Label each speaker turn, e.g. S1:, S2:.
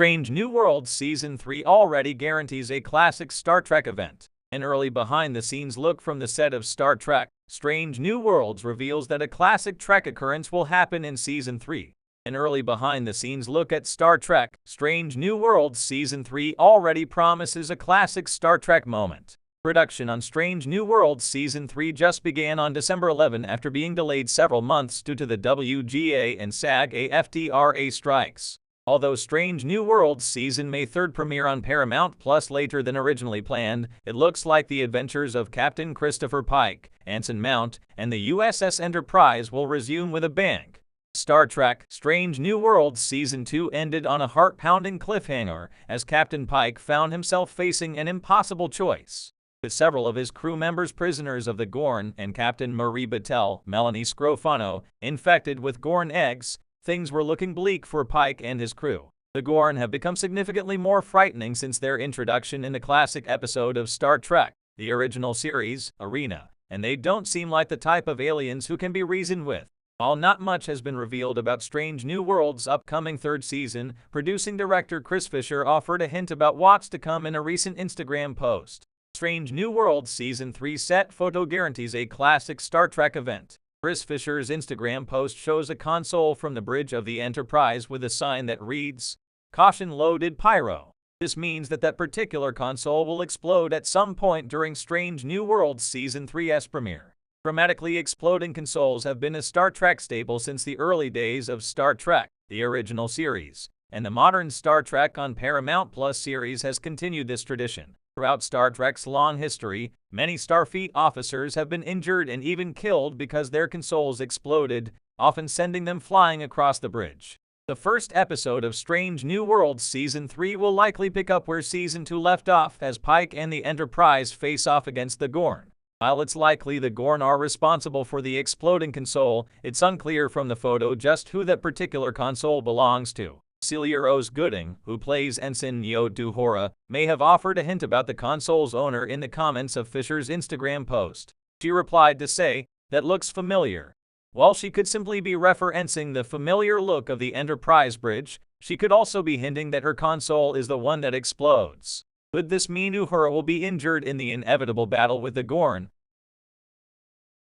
S1: Strange New Worlds Season 3 already guarantees a classic Star Trek event. An early behind-the-scenes look from the set of Star Trek Strange New Worlds reveals that a classic Trek occurrence will happen in Season 3. An early behind-the-scenes look at Star Trek Strange New Worlds Season 3 already promises a classic Star Trek moment. Production on Strange New Worlds Season 3 just began on December 11 after being delayed several months due to the WGA and SAG-AFTRA strikes. Although Strange New Worlds Season May 3rd premiere on Paramount Plus later than originally planned, it looks like the adventures of Captain Christopher Pike, Anson Mount, and the USS Enterprise will resume with a bang. Star Trek Strange New Worlds Season 2 ended on a heart-pounding cliffhanger as Captain Pike found himself facing an impossible choice. With several of his crew members prisoners of the Gorn and Captain Marie Battelle, Melanie Scrofano, infected with Gorn eggs, things were looking bleak for Pike and his crew. The Gorn have become significantly more frightening since their introduction in the classic episode of Star Trek, the original series, Arena, and they don't seem like the type of aliens who can be reasoned with. While not much has been revealed about Strange New Worlds' upcoming third season, producing director Chris Fisher offered a hint about what's to come in a recent Instagram post. Strange New Worlds Season 3 set photo guarantees a classic Star Trek event. Chris Fisher's Instagram post shows a console from the bridge of the Enterprise with a sign that reads, "Caution loaded pyro." This means that particular console will explode at some point during Strange New Worlds Season 3's premiere. Dramatically exploding consoles have been a Star Trek staple since the early days of Star Trek, the original series, and the modern Star Trek on Paramount Plus series has continued this tradition. Throughout Star Trek's long history, many Starfleet officers have been injured and even killed because their consoles exploded, often sending them flying across the bridge. The first episode of Strange New Worlds Season 3 will likely pick up where Season 2 left off as Pike and the Enterprise face off against the Gorn. While it's likely the Gorn are responsible for the exploding console, it's unclear from the photo just who that particular console belongs to. Celia Rose Gooding, who plays Ensign Uhura, may have offered a hint about the console's owner in the comments of Fisher's Instagram post. She replied to say, "That looks familiar." While she could simply be referencing the familiar look of the Enterprise bridge, she could also be hinting that her console is the one that explodes. Could this mean Uhura will be injured in the inevitable battle with the Gorn,